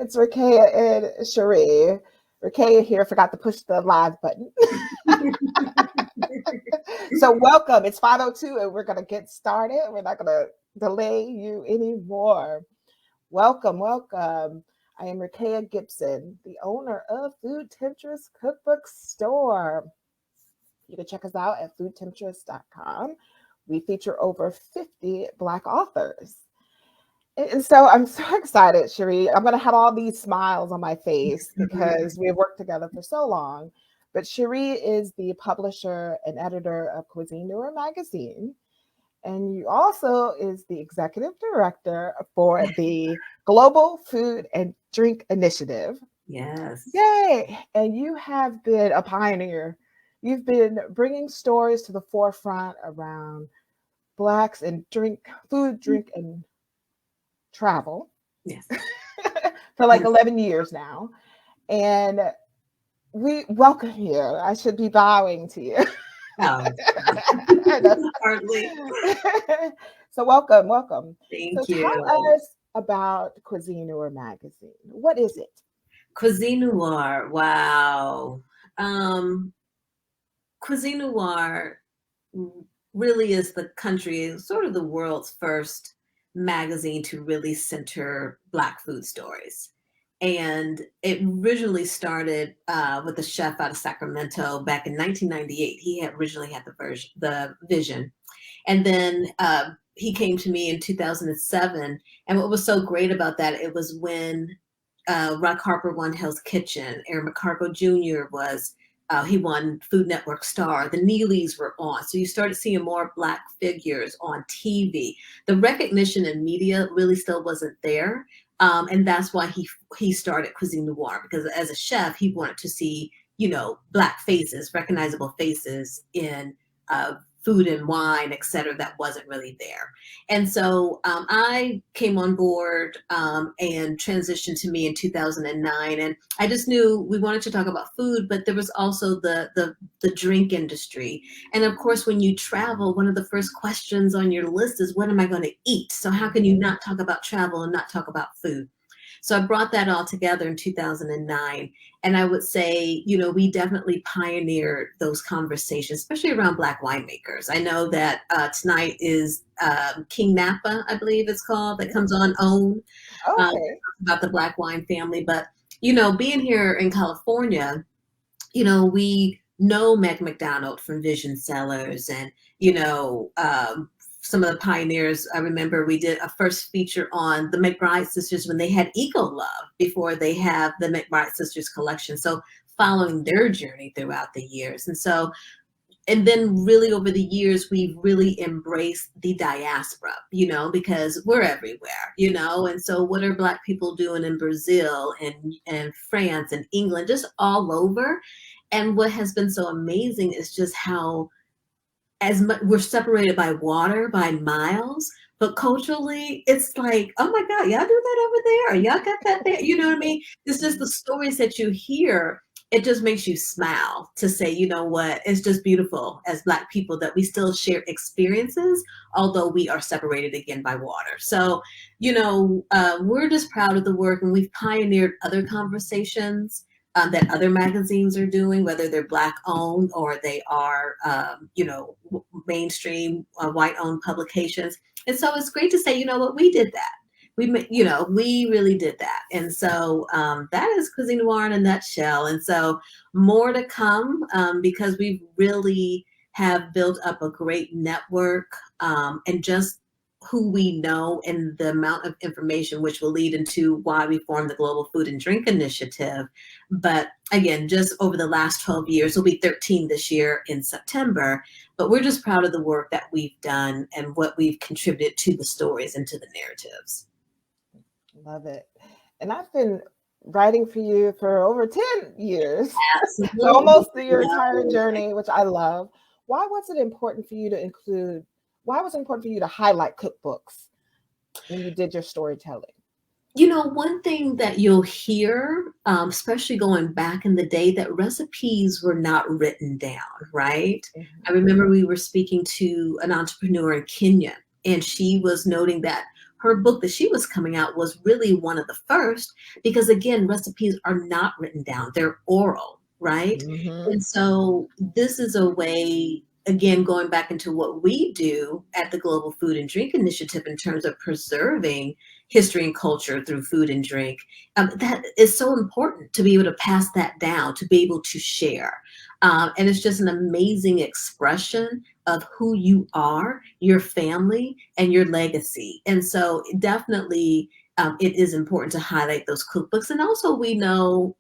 It's Rekaya and Sheree. Rekaya here forgot to push the live button. So welcome. It's 5:02 and we're going to get started. We're not going to delay you anymore. Welcome. I am Rekaya Gibson, the owner of Food Temptress Cookbook Store. You can check us out at foodtemptress.com. We feature over 50 Black authors. And so I'm so excited, Sheree. I'm going to have all these smiles on my face because we have worked together for so long. But Sheree is the publisher and editor of Cuisine Noir Magazine. And you also is the executive director for the Global Food and Drink Initiative. Yes. Yay! And you have been a pioneer. You've been bringing stories to the forefront around Blacks and food, drink, and travel. Yes. For like 11 years now. And we welcome you. I should be bowing to you. Oh, hardly. So welcome. Thank you. Tell us about Cuisine Noir Magazine. What is it? Cuisine Noir. Wow. Cuisine Noir really is the country, sort of the world's first magazine to really center Black food stories. And it originally started with a chef out of Sacramento back in 1998. He had originally had the vision. And then he came to me in 2007. And what was so great about that, it was when Rock Harper won Hell's Kitchen. Aaron McCargo Jr. he won Food Network Star. The Neelys were on. So you started seeing more Black figures on TV. The recognition in media really still wasn't there. And that's why he started Cuisine Noir, because as a chef, he wanted to see, Black faces, recognizable faces in food and wine, et cetera, that wasn't really there. And so I came on board and transitioned to me in 2009. And I just knew we wanted to talk about food, but there was also the drink industry. And of course, when you travel, one of the first questions on your list is, what am I going to eat? So how can you not talk about travel and not talk about food? So I brought that all together in 2009. And I would say, we definitely pioneered those conversations, especially around Black winemakers. I know that tonight is King Napa, I believe it's called, that comes on OWN, about the Black wine family. But, being here in California, we know Meg McDonald from Vision Cellars and, some of the pioneers. I remember we did a first feature on the McBride sisters when they had Eco Love before they have the McBride sisters collection. So following their journey throughout the years. And then really over the years, we've really embraced the diaspora, because we're everywhere, and so what are Black people doing in Brazil and France and England, just all over. And what has been so amazing is just how we're separated by water, by miles, but culturally, it's like, oh my God, y'all do that over there, or y'all got that there, you know what I mean? It's just the stories that you hear, it just makes you smile to say, you know what, it's just beautiful as Black people that we still share experiences, although we are separated again by water. So, we're just proud of the work, and we've pioneered other conversations that other magazines are doing, whether they're Black owned or they are, mainstream white owned publications. And so it's great to say, we did that. We really did that. And so that is Cuisine Noir in a nutshell. And so more to come because we really have built up a great network and just who we know and the amount of information, which will lead into why we formed the Global Food and Drink Initiative. But again, just over the last 12 years, we'll be 13 this year in September, but we're just proud of the work that we've done and what we've contributed to the stories and to the narratives. Love it. And I've been writing for you for over 10 years. Absolutely. Almost your entire journey, which I love. Why was it important for you to highlight cookbooks when you did your storytelling? One thing that you'll hear, especially going back in the day, that recipes were not written down, right? Mm-hmm. I remember we were speaking to an entrepreneur in Kenya, and she was noting that her book that she was coming out was really one of the first, because again, recipes are not written down, they're oral, right? Mm-hmm. And so this is a way, again, going back into what we do at the Global Food and Drink Initiative in terms of preserving history and culture through food and drink. That is so important to be able to pass that down, to be able to share. And it's just an amazing expression of who you are, your family, and your legacy. And so definitely it is important to highlight those cookbooks. And also we know,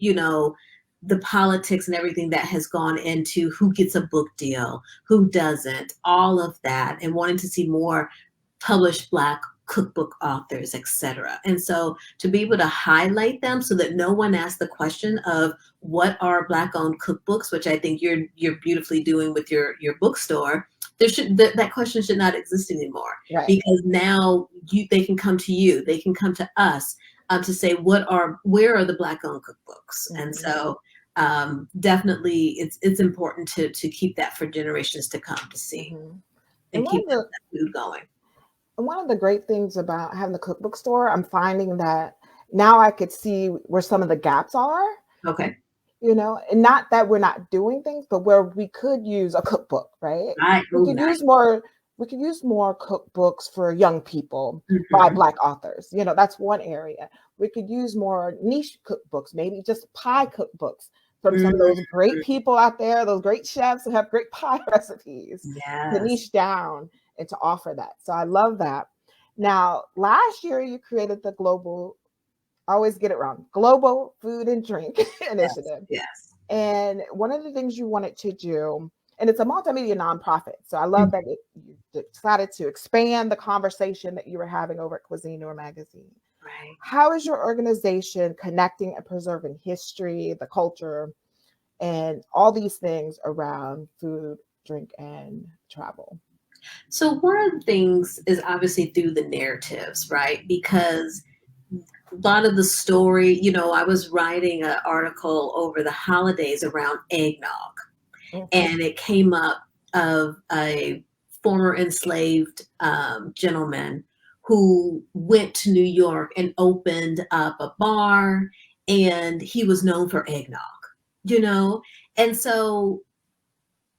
the politics and everything that has gone into who gets a book deal, who doesn't, all of that, and wanting to see more published Black cookbook authors, etc. And so to be able to highlight them so that no one asks the question of what are Black-owned cookbooks, which I think you're beautifully doing with your bookstore, that question should not exist anymore, Right. because now they can come to you, they can come to us to say where are the Black-owned cookbooks. Mm-hmm. And so definitely it's important to keep that for generations to come to see, Mm-hmm. and keep that food going. One of the great things about having the cookbook store, I'm finding that now I could see where some of the gaps are. Okay. And not that we're not doing things, but where we could use a cookbook, right? We could use more cookbooks for young people by Black authors. That's one area. We could use more niche cookbooks, maybe just pie cookbooks from some of those great people out there, those great chefs who have great pie recipes, to niche down and to offer that. So I love that. Now, last year you created the Global Food and Drink Initiative. Yes. And one of the things you wanted to do, and it's a multimedia nonprofit. So I love that you decided to expand the conversation that you were having over at Cuisine Noir Magazine. Right. How is your organization connecting and preserving history, the culture, and all these things around food, drink, and travel? So one of the things is obviously through the narratives, right? Because a lot of the story, I was writing an article over the holidays around eggnog, and it came up of a former enslaved gentleman who went to New York and opened up a bar, and he was known for eggnog, and so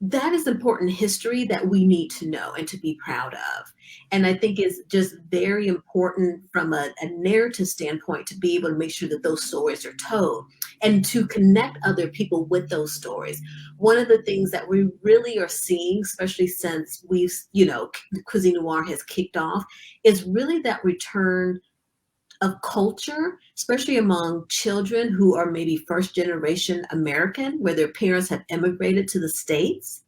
that is important history that we need to know and to be proud of. And I think it's just very important from a narrative standpoint to be able to make sure that those stories are told and to connect other people with those stories. One of the things that we really are seeing, especially since Cuisine Noir has kicked off, is really that return of culture, especially among children who are maybe first generation American, where their parents have immigrated to the States.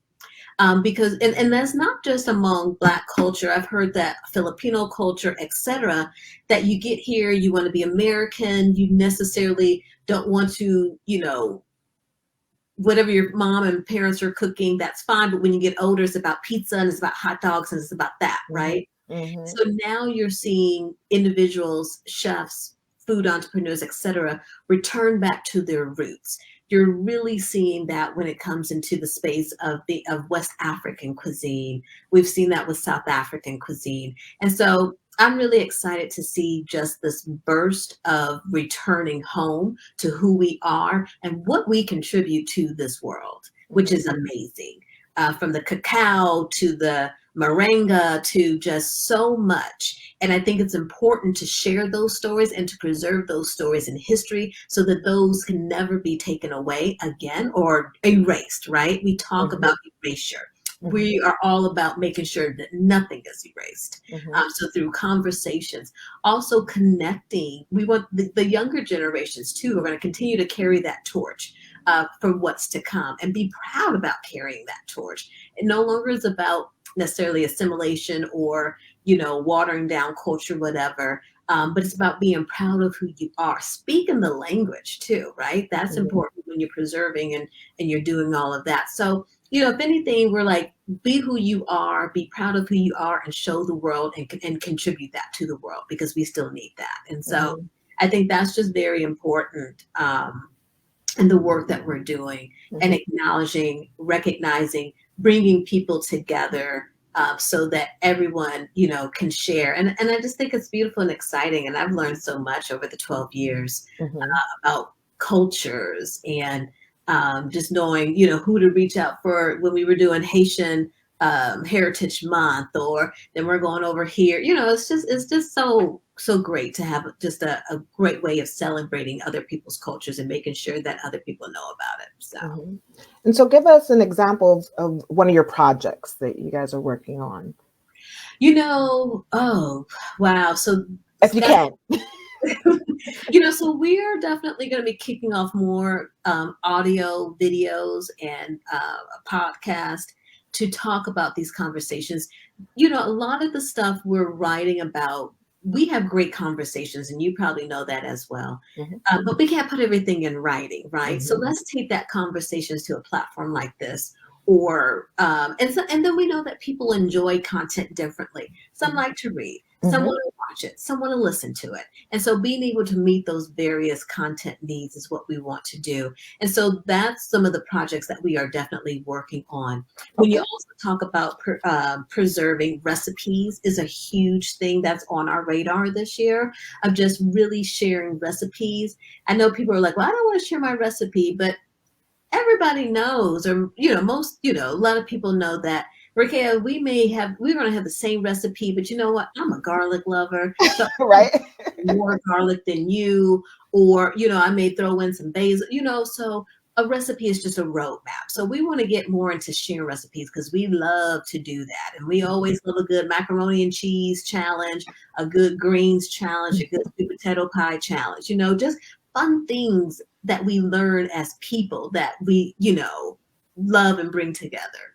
Because and that's not just among Black culture. I've heard that Filipino culture, etc., that you get here, you want to be American, you necessarily don't want to, whatever your mom and parents are cooking, that's fine. But when you get older, it's about pizza and it's about hot dogs and it's about that, right? Mm-hmm. So now you're seeing individuals, chefs, food entrepreneurs, etc., return back to their roots. You're really seeing that when it comes into the space of West African cuisine. We've seen that with South African cuisine. And so I'm really excited to see just this burst of returning home to who we are and what we contribute to this world, which is amazing. From the cacao to the meringue to just so much. And I think it's important to share those stories and to preserve those stories in history so that those can never be taken away again or erased, right? We talk about erasure. We are all about making sure that nothing is erased. So through conversations, also connecting, we want the younger generations too are going to continue to carry that torch for what's to come and be proud about carrying that torch. It no longer is about necessarily assimilation or, watering down culture, whatever. But it's about being proud of who you are, speaking the language too, right? That's important when you're preserving and you're doing all of that. So, if anything, we're like, be who you are, be proud of who you are, and show the world and contribute that to the world, because we still need that. And so I think that's just very important in the work that we're doing, and acknowledging, recognizing, bringing people together so that everyone, you know, can share. And I just think it's beautiful and exciting. And I've learned so much over the 12 years about cultures and just knowing, you know, who to reach out for when we were doing Haitian Heritage Month, or then we're going over here. You know, it's just so great to have just a great way of celebrating other people's cultures and making sure that other people know about it. So, and so give us an example of one of your projects that you guys are working on. you know, oh wow, so If you can. you know, so we're definitely going to be kicking off more audio videos and a podcast to talk about these conversations. You know, a lot of the stuff we're writing about, we have great conversations, and you probably know that as well. But we can't put everything in writing, right? So let's take that conversations to a platform like this. Or and then we know that people enjoy content differently. Some like to read, some want to watch it, some want to listen to it. And so being able to meet those various content needs is what we want to do. And so that's some of the projects that we are definitely working on. When you also talk about preserving recipes is a huge thing that's on our radar this year, of just really sharing recipes. I know people are like, well, I don't want to share my recipe, but everybody knows, or, you know, most, you know, a lot of people know that, Rekaya, we're going to have the same recipe, but you know what? I'm a garlic lover. So Right. more garlic than you, or, you know, I may throw in some basil, you know, so a recipe is just a roadmap. So we want to get more into sharing recipes because we love to do that. And we always love a good macaroni and cheese challenge, a good greens challenge, a good sweet potato pie challenge, you know, just fun things that we learn as people that we, you know, love and bring together.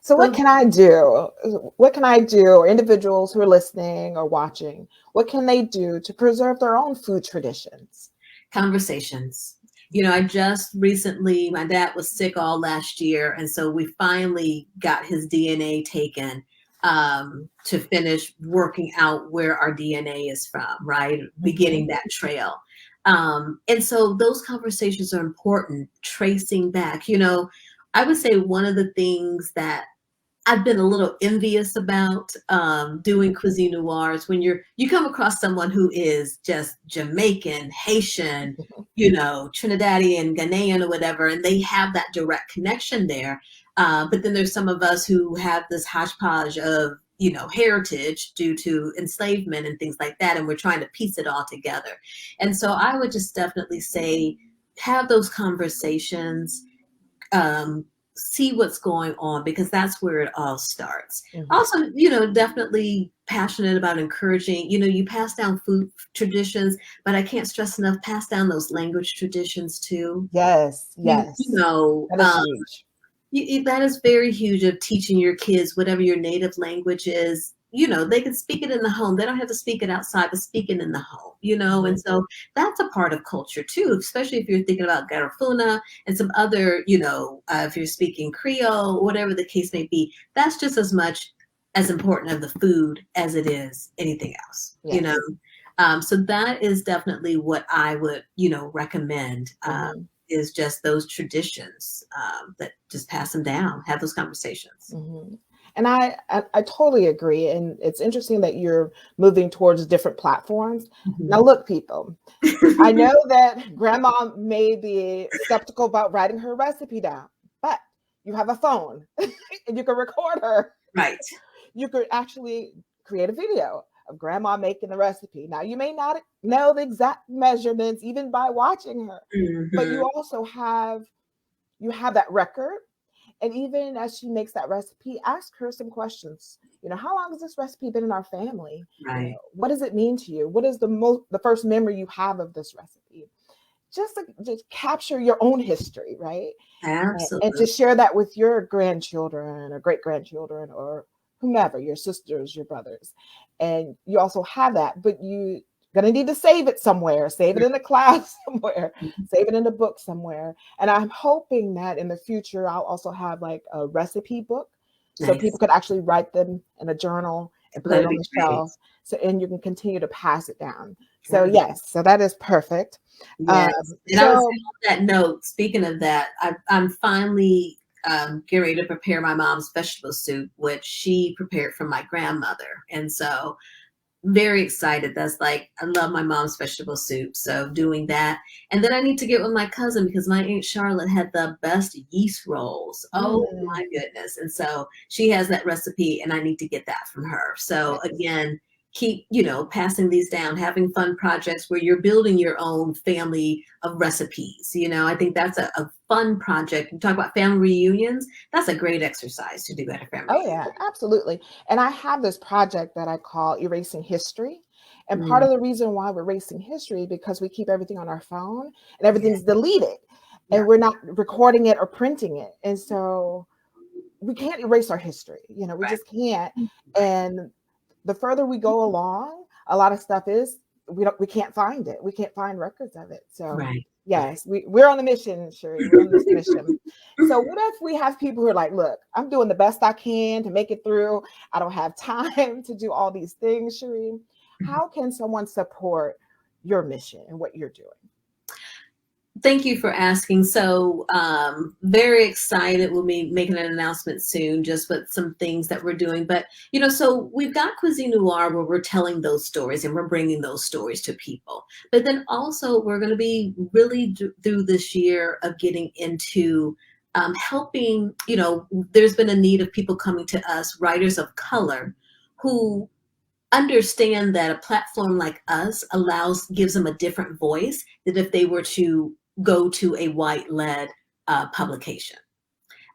So what can I do? What can I do, or individuals who are listening or watching, what can they do to preserve their own food traditions? Conversations. You know, I just recently, my dad was sick all last year. And so we finally got his DNA taken to finish working out where our DNA is from, right? Beginning that trail. And so those conversations are important, tracing back. You know, I would say one of the things that I've been a little envious about doing Cuisine Noir is when you come across someone who is just Jamaican, Haitian, you know, Trinidadian, Ghanaian, or whatever, and they have that direct connection there. But then there's some of us who have this hodgepodge of, you know, heritage due to enslavement and things like that, and we're trying to piece it all together. And so I would just definitely say, have those conversations, see what's going on, because that's where it all starts. Also, you know, definitely passionate about encouraging, you know, you pass down food traditions, but I can't stress enough, pass down those language traditions too. Yes. You know, That is huge. that is very huge, of teaching your kids whatever your native language is. You know, they can speak it in the home. They don't have to speak it outside, but speak it in the home, you know? And so that's a part of culture too, especially if you're thinking about Garifuna and some other, you know, if you're speaking Creole, whatever the case may be, that's just as much as important of the food as it is anything else, you know? So that is definitely what I would, you know, recommend. Is just those traditions that just pass them down, have those conversations. And I totally agree. And it's interesting that you're moving towards different platforms. Now, look, people, I know that grandma may be skeptical about writing her recipe down, but you have a phone and you can record her. Right. You could actually create a video of grandma making the recipe. Now, you may not know the exact measurements even by watching her, but you also have that record. And even as she makes that recipe, ask her some questions. You know, how long has this recipe been in our family? Right. You know, what does it mean to you? What is the first memory you have of this recipe? Just to capture your own history, right? Absolutely. And to share that with your grandchildren or great grandchildren or whomever, your sisters, your brothers. And you also have that, but you gonna need to save it somewhere, save it in a class somewhere, save it in a book somewhere. And I'm hoping that in the future, I'll also have like a recipe book so people could actually write them in a journal and put it on the shelf. So, and you can continue to pass it down. So yes, so that is perfect. Yes. And I was on that note, speaking of that, I'm finally getting ready to prepare my mom's vegetable soup, which she prepared for my grandmother. And so very excited. That's like, I love my mom's vegetable soup. So doing that. And then I need to get with my cousin because my Aunt Charlotte had the best yeast rolls. Oh my goodness. And so she has that recipe and I need to get that from her. So again, keep, passing these down, having fun projects where you're building your own family of recipes. I think that's a fun project. You talk about family reunions. That's a great exercise to do at a family Oh, reunion. yeah, absolutely. And I have this project that I call Erasing History. And part of the reason why we're erasing history because we keep everything on our phone and everything's deleted and we're not recording it or printing it. And so we can't erase our history. We just can't. And the further we go along, a lot of stuff is we can't find it. We can't find records of it. So yes, we're on a mission, Sheree. We're on this mission. So what if we have people who are like, look, I'm doing the best I can to make it through. I don't have time to do all these things, Sheree. How can someone support your mission and what you're doing? Thank you for asking. So very excited. We'll be making an announcement soon just with some things that we're doing. But, so we've got Cuisine Noir where we're telling those stories and we're bringing those stories to people. But then also we're going to be really through this year of getting into helping, there's been a need of people coming to us, writers of color, who understand that a platform like us gives them a different voice than if they were to go to a white-led publication.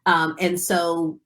And so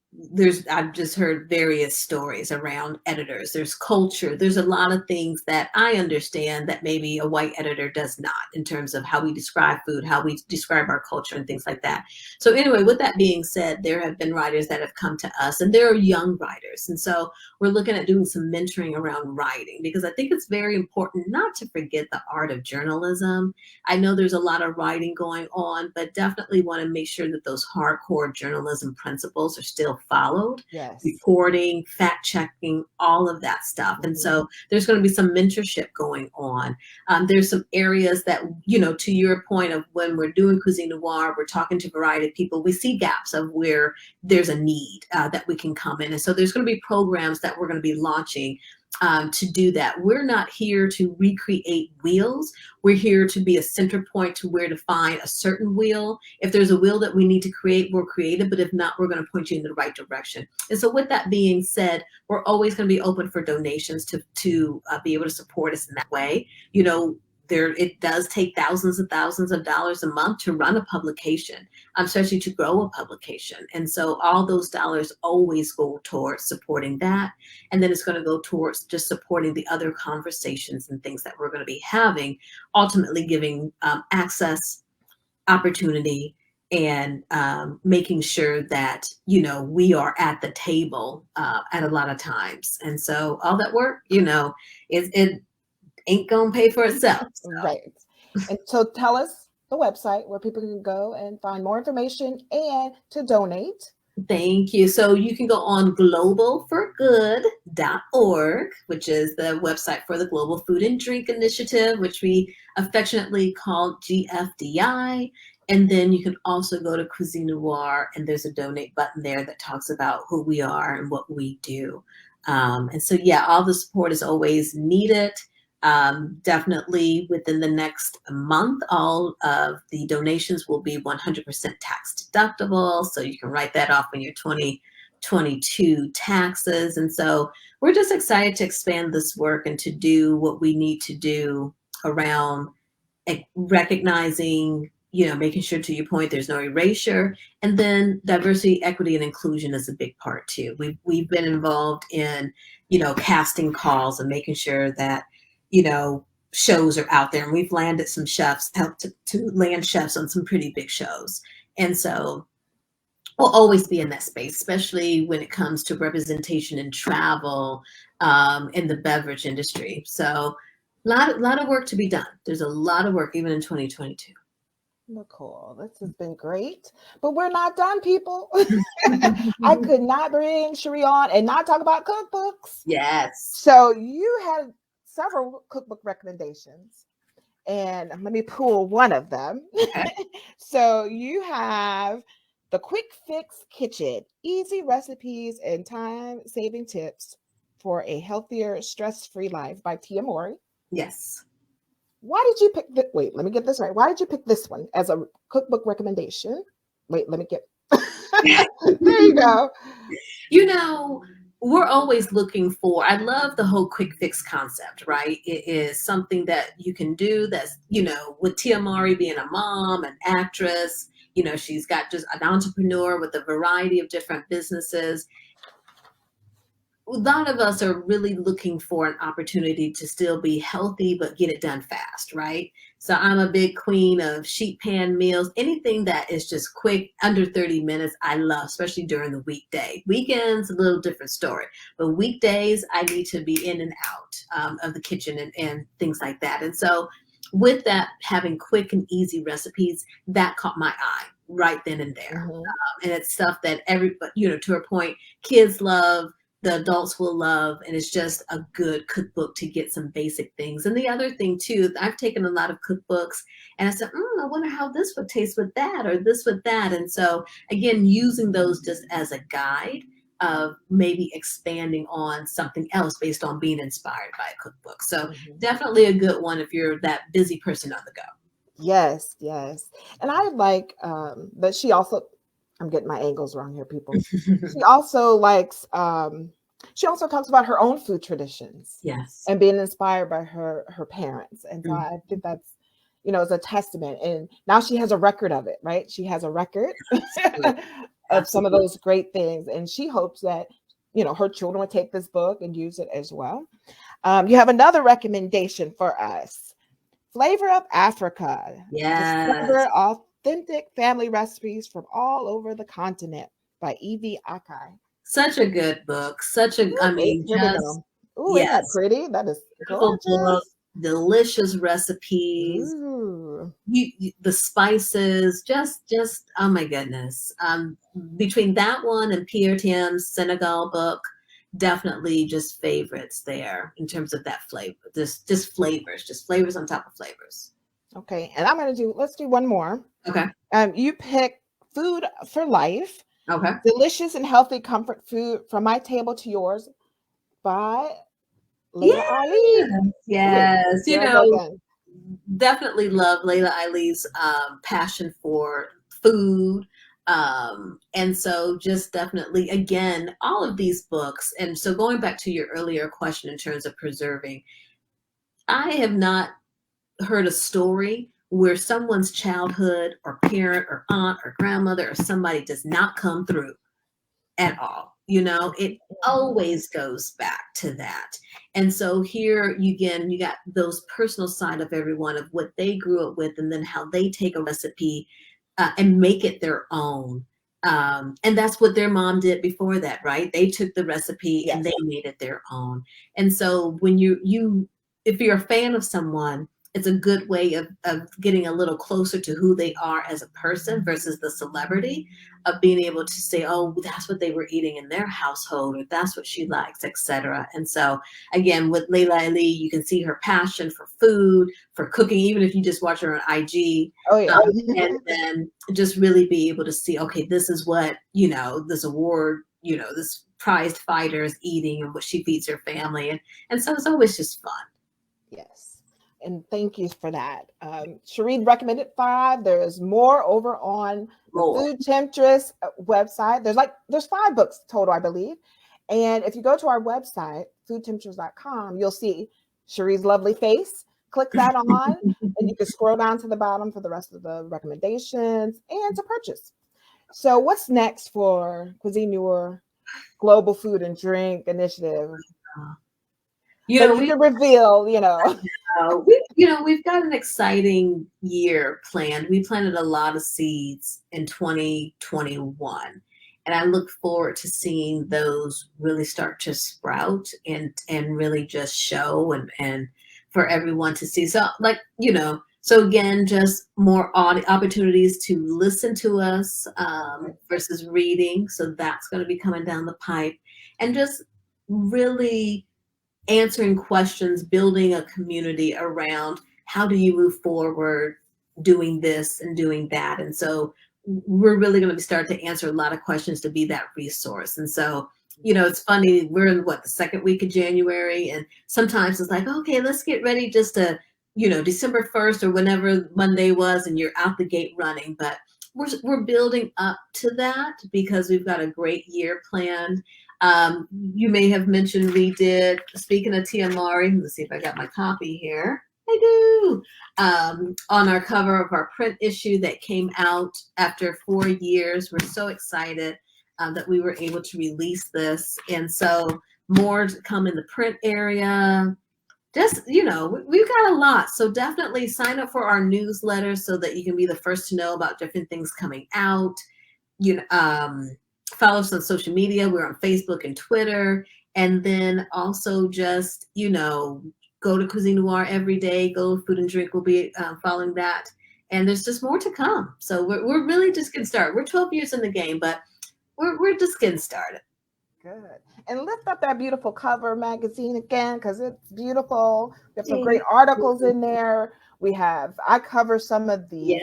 I've just heard various stories around editors. There's culture. There's a lot of things that I understand that maybe a white editor does not in terms of how we describe food, how we describe our culture and things like that. So anyway, with that being said, there have been writers that have come to us and there are young writers. And so we're looking at doing some mentoring around writing because I think it's very important not to forget the art of journalism. I know there's a lot of writing going on, but definitely want to make sure that those hardcore journalism principles are still followed. Reporting, fact checking, all of that stuff. And so there's going to be some mentorship going on. There's some areas that, to your point of when we're doing Cuisine Noir, we're talking to a variety of people, we see gaps of where there's a need that we can come in. And so there's going to be programs that we're going to be launching to do that. We're not here to recreate wheels. We're here to be a center point to where to find a certain wheel. If there's a wheel that we need to create, we'll create it. But if not, we're going to point you in the right direction. And so with that being said, we're always going to be open for donations to be able to support us in that way. It does take thousands and thousands of dollars a month to run a publication, especially to grow a publication. And so all those dollars always go towards supporting that. And then it's going to go towards just supporting the other conversations and things that we're going to be having, ultimately giving access, opportunity, and making sure that, we are at the table at a lot of times. And so all that work, it ain't gonna pay for itself. So. Right. And so tell us the website where people can go and find more information and to donate. Thank you. So you can go on globalforgood.org, which is the website for the Global Food and Drink Initiative, which we affectionately call GFDI. And then you can also go to Cuisine Noir, and there's a donate button there that talks about who we are and what we do. And so, all the support is always needed. Definitely within the next month, all of the donations will be 100% tax deductible. So you can write that off on your 2022 taxes. And so we're just excited to expand this work and to do what we need to do around recognizing, making sure, to your point, there's no erasure. And then diversity, equity, and inclusion is a big part too. We've been involved in, casting calls and making sure that shows are out there, and we've landed some chefs, helped to land chefs on some pretty big shows. And so we'll always be in that space, especially when it comes to representation in travel, in the beverage industry. So a lot of work to be done. There's a lot of work even in 2022. Cool. This has been great, but we're not done, people. I could not bring Sheree on and not talk about cookbooks. Yes. So you had several cookbook recommendations, and let me pull one of them. Okay. So you have The Quick Fix Kitchen, easy recipes and time-saving tips for a healthier, stress-free life by Tia Mowry. Yes. Why did you pick the, wait, let me get this right. Why did you pick this one as a cookbook recommendation? Wait, let me get, there you go. You know, we're always looking for, I love the whole quick fix concept, right? It is something that you can do that's, with Tia Mowry being a mom, an actress, she's got just an entrepreneur with a variety of different businesses. A lot of us are really looking for an opportunity to still be healthy, but get it done fast, right? So I'm a big queen of sheet pan meals. Anything that is just quick, under 30 minutes, I love, especially during the weekday. Weekends, a little different story. But weekdays, I need to be in and out of the kitchen and things like that. And so with that, having quick and easy recipes, that caught my eye right then and there. Mhm. And it's stuff that to a point, kids love, the adults will love, and it's just a good cookbook to get some basic things. And the other thing too, I've taken a lot of cookbooks and I said, I wonder how this would taste with that or this with that. And so again, using those just as a guide of maybe expanding on something else based on being inspired by a cookbook. So definitely a good one if you're that busy person on the go. Yes, yes. And I like that she also, I'm getting my angles wrong here, people. She also likes she also talks about her own food traditions Yes. and being inspired by her parents. And so I think that's, is a testament. And now she has a record of it, right? She has a record of some of those great things. And she hopes that, her children would take this book and use it as well. You have another recommendation for us. Flavor of Africa. Yes. Discover authentic family recipes from all over the continent by Evie Akai. Such a good book. I mean, Here we just, go. Ooh, isn't that yes, pretty? That is beautiful book, gorgeous. delicious recipes. Ooh. The spices, just oh my goodness. Between that one and Pierre Tim's Senegal book, definitely just favorites there in terms of that flavor. Just flavors on top of flavors. Okay, and let's do one more. Okay. You pick Food for Life. Okay. Delicious and healthy comfort food from my table to yours by Laila Ali. Yes. Ooh, Definitely love Laila Ali's passion for food. And so just definitely, again, all of these books. And so going back to your earlier question in terms of preserving, I have not heard a story where someone's childhood or parent or aunt or grandmother or somebody does not come through at all. It always goes back to that. And so here again, you got those personal side of everyone of what they grew up with and then how they take a recipe and make it their own. And that's what their mom did before that, right? They took the recipe and they made it their own. And so when if you're a fan of someone, it's a good way of getting a little closer to who they are as a person versus the celebrity of being able to say, oh, that's what they were eating in their household, or that's what she likes, etc. And so again, with Laila Ali, you can see her passion for food, for cooking, even if you just watch her on IG. Oh yeah. And then just really be able to see, okay, this is what, this award, this prized fighter is eating and what she feeds her family. And so it's always just fun. Yes. And thank you for that. Sheree recommended 5. There's more over on the Food Temptress website. There's 5 books total, I believe. And if you go to our website, foodtemptress.com, you'll see Sheree's lovely face. Click that on, and you can scroll down to the bottom for the rest of the recommendations and to purchase. So what's next for Cuisine Noir Global Food and Drink Initiative? You can reveal, we've got an exciting year planned. We planted a lot of seeds in 2021, and I look forward to seeing those really start to sprout and really just show and for everyone to see. So so again, just more opportunities to listen to us versus reading. So that's going to be coming down the pipe, and just really answering questions, building a community around how do you move forward doing this and doing that. And so we're really going to start to answer a lot of questions to be that resource. And so, you know, it's funny, we're in what, the second week of January, and sometimes it's like, okay, let's get ready just to, you know, December 1st or whenever Monday was, and you're out the gate running. But we're building up to that because we've got a great year planned. You may have mentioned we did, speaking of Tia Mowry, let's see if I got my copy here. I do. On our cover of our print issue that came out after 4 years. We're so excited that we were able to release this. And so more to come in the print area. Just, you know, we've got a lot. So definitely sign up for our newsletter so that you can be the first to know about different things coming out. You know, follow us on social media. We're on Facebook and Twitter. And then also just, you know, go to Cuisine Noir every day. Go Food and Drink will be following that. And there's just more to come. So we're really just getting started. We're 12 years in the game, but we're just getting started. Good. And lift up that beautiful cover magazine again, because it's beautiful. We have some great articles in there. I cover some of the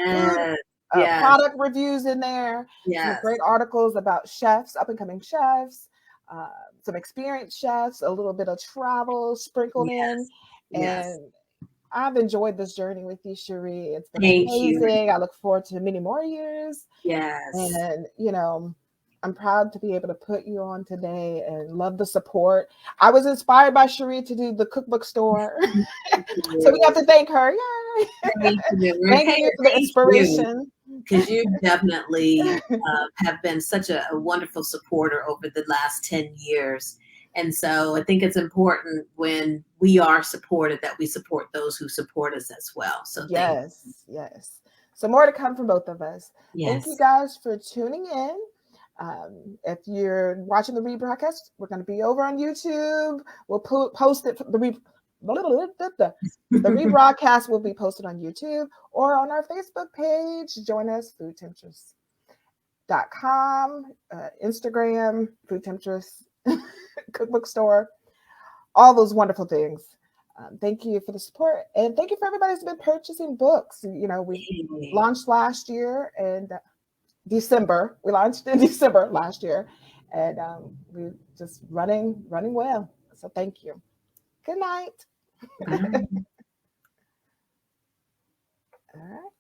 food product reviews in there. Some great articles about chefs, up and coming chefs, some experienced chefs, a little bit of travel sprinkled in. And I've enjoyed this journey with you, Sheree. It's been amazing. I look forward to many more years. And, you know, I'm proud to be able to put you on today and love the support. I was inspired by Sheree to do the cookbook store. So we have to thank her. Yay! Thank you for the inspiration. Because you definitely have been such a wonderful supporter over the last 10 years. And so I think it's important when we are supported that we support those who support us as well. So yes. So more to come from both of us. Thank you guys for tuning in. If you're watching the rebroadcast, we're going to be over on YouTube. We'll post it. The rebroadcast will be posted on YouTube or on our Facebook page. Join us, foodtemptress.com, Instagram, Food Temptress Cookbook Store, all those wonderful things. Thank you for the support, and thank you for everybody who's been purchasing books. You know, we launched last year and December. We launched in December last year, and we're just running well. So thank you. Good night. All right.